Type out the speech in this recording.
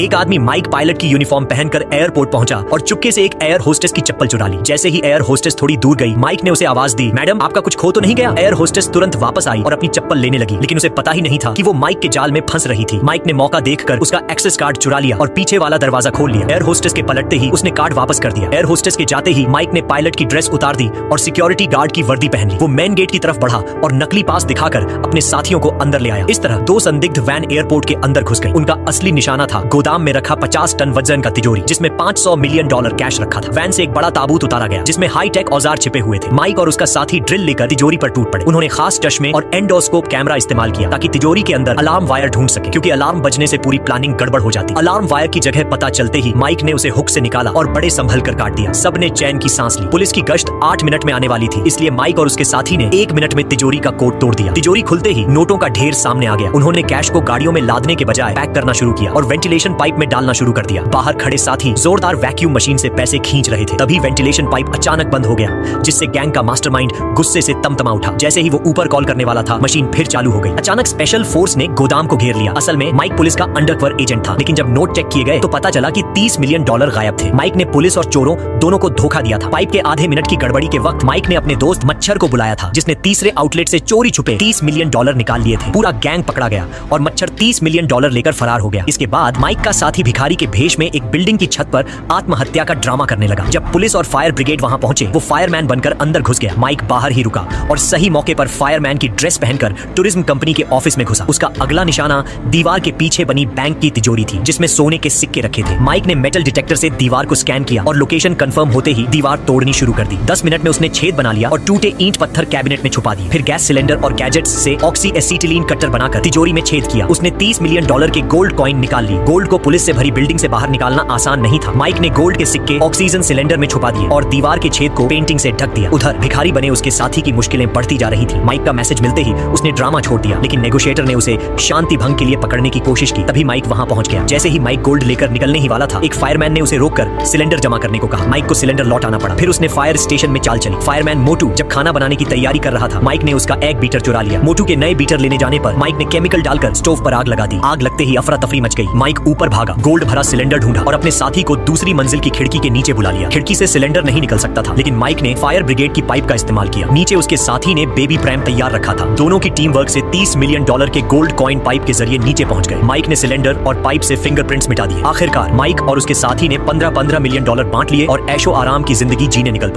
एक आदमी mic pilot की यूनिफॉर्म पहनकर एयरपोर्ट पहुंचा और चुपके से एक एयर होस्टेस की चप्पल चुरा ली। जैसे ही एयर होस्टेस थोड़ी दूर गई, माइक ने उसे आवाज दी, मैडम आपका कुछ खो तो नहीं गया? एयर होस्टेस तुरंत वापस आई और अपनी चप्पल लेने लगी, लेकिन उसे पता ही नहीं था कि वो माइक के जाल में फंस रही थी। माइक ने मौका देखकर उसका एक्सेस कार्ड चुरा लिया और पीछे वाला दरवाजा खोल लिया। एयर होस्टेस के पलटते ही उसने कार्ड वापस कर दिया। एयर होस्टेस के जाते ही माइक ने पायलट की ड्रेस उतार दी और सिक्योरिटी गार्ड की वर्दी पहन ली। वो मेन गेट की तरफ बढ़ा और नकली पास दिखाकर अपने साथियों को अंदर ले आया। इस तरह दो संदिग्ध वैन एयरपोर्ट के अंदर घुस गई। उनका असली निशाना था गोदाम में रखा 50 टन वजन का तिजोरी, जिसमें $500 मिलियन कैश रखा था। वैन से एक बड़ा ताबूत उतारा गया जिसमें हाई टेक औजार छिपे हुए थे। माइक और उसका साथी ड्रिल लेकर तिजोरी पर टूट पड़े। उन्होंने खास चश्मे और एंडोस्कोप कैमरा इस्तेमाल किया ताकि तिजोरी के अंदर अलार्म वायर ढूंढ सके, क्योंकि अलार्म बजने से पूरी प्लानिंग गड़बड़ हो जाती। अलार्म वायर की जगह पता चलते ही माइक ने उसे हुक से निकाला और बड़े संभल कर काट दिया। सबने चैन की सांस ली। पुलिस की गश्त 8 मिनट में आने वाली थी, इसलिए माइक और उसके साथी ने 1 मिनट में तिजोरी का कोड तोड़ दिया। तिजोरी खुलते ही नोटों का ढेर सामने आ गया। उन्होंने कैश को गाड़ियों में लादने के बजाय पैक करना शुरू किया और वेंटिलेशन पाइप में डालना शुरू कर दिया। बाहर खड़े साथी जोरदार वैक्यूम मशीन से पैसे खींच रहे थे। तभी वेंटिलेशन पाइप अचानक बंद हो गया, जिससे गैंग का मास्टरमाइंड गुस्से से तमतमा उठा। जैसे ही वो ऊपर कॉल करने वाला था, मशीन फिर चालू हो गई। अचानक स्पेशल फोर्स ने गोदाम को घेर लिया। असल में माइक पुलिस का अंडरकवर एजेंट था, लेकिन जब नोट चेक किए गए तो पता चला कि $30 मिलियन गायब थे। माइक ने पुलिस और चोरों दोनों को धोखा दिया था। पाइप के आधे मिनट की गड़बड़ी के वक्त माइक ने अपने दोस्त मच्छर को बुलाया था, जिसने तीसरे आउटलेट से चोरी छुपे $30 मिलियन निकाल लिए थे। पूरा गैंग पकड़ा गया और मच्छर $30 मिलियन लेकर फरार हो गया। इसके बाद माइक का साथी भिखारी के भेष में एक बिल्डिंग की छत पर आत्महत्या का ड्रामा करने लगा। जब पुलिस और फायर ब्रिगेड वहां पहुंचे, वो फायरमैन बनकर अंदर घुस गया। माइक बाहर ही रुका और सही मौके पर फायरमैन की ड्रेस पहनकर टूरिज्म कंपनी के ऑफिस में घुसा। उसका अगला निशाना दीवार के पीछे बनी बैंक की तिजोरी थी, जिसमें सोने के सिक्के रखे थे। माइक ने मेटल डिटेक्टर से दीवार को स्कैन किया और लोकेशन कंफर्म होते ही दीवार तोड़नी शुरू कर दी। 10 मिनट में उसने छेद बना लिया और टूटे ईंट पत्थर कैबिनेट में छुपा दिए। फिर गैस सिलेंडर और गैजेट्स से ऑक्सी एसिटिलीन कट्टर बनाकर तिजोरी में छेद किया। उसने $30 मिलियन के गोल्ड कॉइन निकाल ली। गोल्ड को पुलिस से भरी बिल्डिंग से बाहर निकालना आसान नहीं था। माइक ने गोल्ड के सिक्के ऑक्सीजन सिलेंडर में छुपा दिए और दीवार के छेद को पेंटिंग से ढक दिया। उधर भिखारी बने उसके साथी की मुश्किलें बढ़ती जा रही थी। माइक का मैसेज मिलते ही उसने ड्रामा छोड़ दिया, लेकिन नेगोशिएटर ने उसे शांति भंग के लिए पकड़ने की कोशिश की। तभी माइक वहां पहुंच गया। जैसे ही माइक गोल्ड लेकर निकलने ही वाला था, एक फायरमैन ने उसे रोककर सिलेंडर जमा करने को कहा। माइक को सिलेंडर लौटाना पड़ा। फिर उसने फायर स्टेशन में चाल चली। फायरमैन मोटू जब खाना बनाने की तैयारी कर रहा था, माइक ने उसका एग बीटर चुरा लिया। मोटू के नए बीटर लेने जाने पर माइक ने केमिकल डालकर स्टोव पर आग लगा दी। आग लगते ही अफरा तफरी मच गई। माइक ऊपर भागा, गोल्ड भरा सिलेंडर ढूंढा और अपने साथी को दूसरी मंजिल की खिड़की के नीचे बुला लिया। खिड़की से सिलेंडर नहीं निकल सकता था, लेकिन माइक ने फायर ब्रिगेड की पाइप का इस्तेमाल किया। नीचे उसके साथी ने बेबी प्रैम तैयार रखा था। दोनों की टीम वर्क से $30 मिलियन के गोल्ड कॉइन पाइप के जरिए नीचे पहुंच गए। माइक ने सिलेंडर और पाइप से फिंगरप्रिंट्स मिटा दिए। आखिरकार माइक और उसके साथी ने $15 मिलियन बांट लिए और ऐशो आराम की जिंदगी जीने निकल पड़े।